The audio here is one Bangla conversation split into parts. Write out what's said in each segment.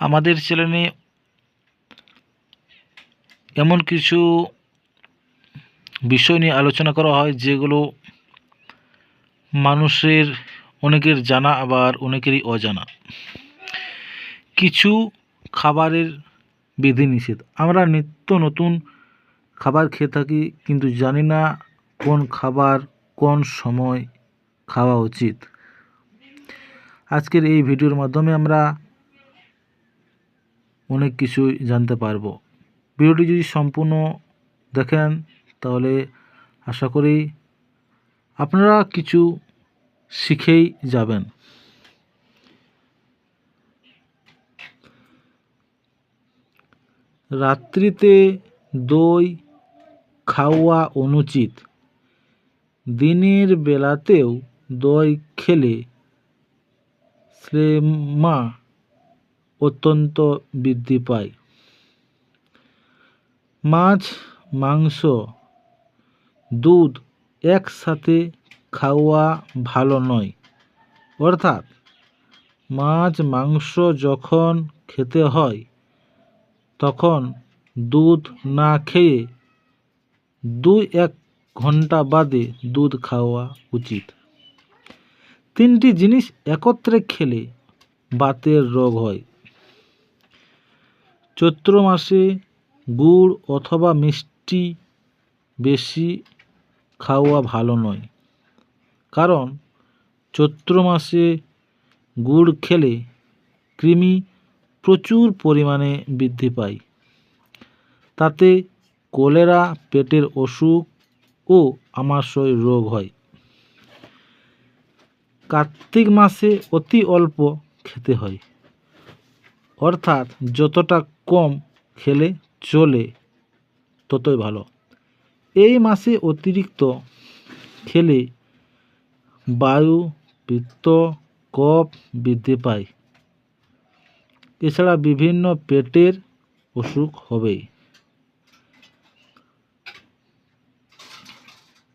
আমাদের চ্যানেলে এমন কিছু বিষয় নিয়ে আলোচনা করা হয় যেগুলো মানুষের অনেকের জানা আবার অনেকেরই অজানা। কিছু খাবারের বিধিনিষেধ। আমরা নিত্য নতুন খাবার খেয়ে থাকি, কিন্তু জানি না কোন খাবার কোন সময় খাওয়া উচিত। আজকের এই ভিডিওর মাধ্যমে আমরা অনেক কিছুই জানতে পারবো। ভিডিওটি যদি সম্পূর্ণ দেখেন তাহলে আশা করি আপনারা কিছু শিখেই যাবেন। রাত্রিতে দই খাওয়া অনুচিত। দিনের বেলাতেও দই খেলে শ্লেষ্মা অত্যন্ত বৃদ্ধি পায়। মাছ, মাংস, দুধ একসাথে খাওয়া ভালো নয়। অর্থাৎ মাছ মাংস যখন খেতে হয় তখন দুধ না খেয়ে 2-1 ঘন্টা বাদে দুধ খাওয়া উচিত। 3টি জিনিস একত্রে খেলে বাতের রোগ হয়। চৈত্র মাসে গুড় অথবা মিষ্টি বেশি খাওয়া ভালো নয়, কারণ চৈত্র মাসে গুড় খেলে কৃমি প্রচুর পরিমাণে বৃদ্ধি পায়। তাতে কলেরা, পেটের অসুখ ও আমাশয় রোগ হয়। কার্তিক মাসে অতি অল্প খেতে হয়, অর্থাৎ যতটা কম খেলে চলে ততই ভালো। এই মাসে অতিরিক্ত খেলে বায়ু, পিত্ত, কফ বৃদ্ধি পায়। এছাড়া বিভিন্ন পেটের অসুখ হবে।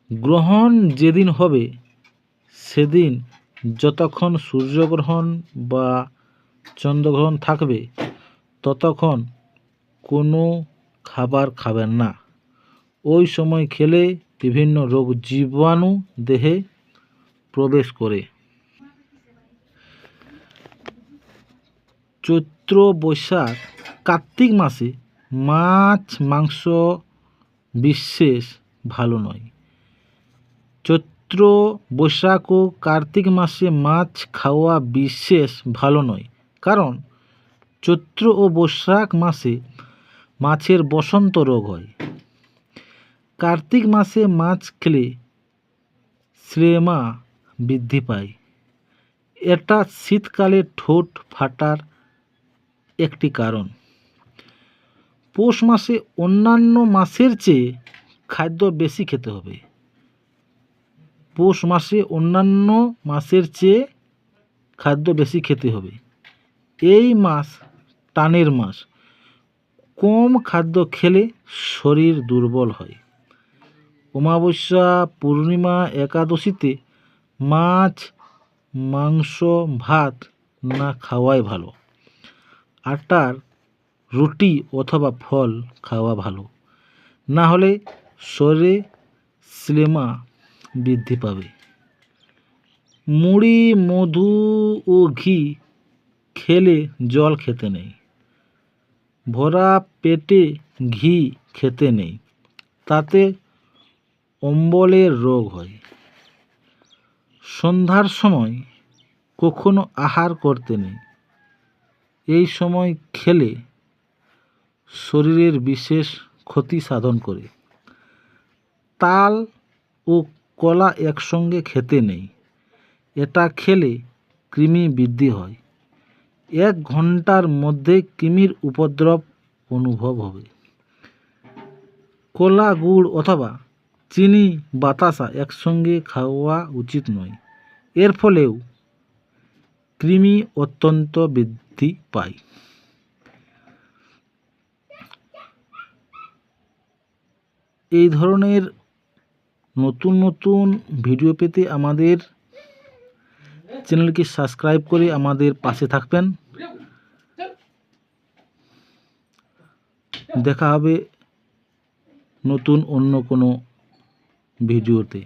গ্রহণ যেদিন হবে সেদিন যতক্ষণ সূর্যগ্রহণ বা চন্দ্রগ্রহণ থাকবে ততক্ষণ কোনো খাবার খাবেন না। ওই সময় খেলে বিভিন্ন রোগ জীবাণু দেহে প্রবেশ করে। চৈত্র, বৈশাখ, কার্তিক মাসে মাছ মাংস বিশেষ ভালো নয়। চৈত্র, বৈশাখ ও কার্তিক মাসে মাছ খাওয়া বিশেষ ভালো নয়, কারণ চৈত্র ও বৈশাখ মাসে মাছের বসন্ত রোগ হয়। কার্তিক মাসে মাছ খেলে শ্লেষ্মা বৃদ্ধি পায়। এটা শীতকালে ঠোঁট ফাটার একটি কারণ। পৌষ মাসে অন্যান্য মাসের চেয়ে খাদ্য বেশি খেতে হবে। পৌষ মাসে অন্যান্য মাসের চেয়ে খাদ্য বেশি খেতে হবে। এই মাস টানের মাস। কম খাদ্য খেলে শরীর দুর্বল হয়। অমাবস্যা, পূর্ণিমা, একাদশীতে মাছ মাংস ভাত না খাওয়াই ভালো। আটার রুটি অথবা ফল খাওয়া ভালো, না হলে শরীরে শ্লেষ্মা বৃদ্ধি পাবে। মুড়ি, মধু ও ঘি খেলে জল খেতে নেই। ভরা পেটে ঘি খেতে নেই, তাতে অম্বলের রোগ হয়। সন্ধ্যার সময় কখনো আহার করতে নেই। এই সময় খেলে শরীরের বিশেষ ক্ষতি সাধন করে। তাল ও কলা একসঙ্গে খেতে নেই। এটা খেলে কৃমি বৃদ্ধি হয়। 1 ঘন্টার মধ্যে কৃমির উপদ্রব অনুভব হবে। কলা, গুড় অথবা চিনি, বাতাসা একসঙ্গে খাওয়া উচিত নয়। এর ফলেও কৃমি অত্যন্ত বৃদ্ধি পায়। এই ধরনের নতুন নতুন ভিডিও পেতে আমাদের চ্যানেলকে সাবস্ক্রাইব করে আমাদের পাশে থাকবেন। দেখা হবে নতুন অন্য কোনো ভিডিওতে।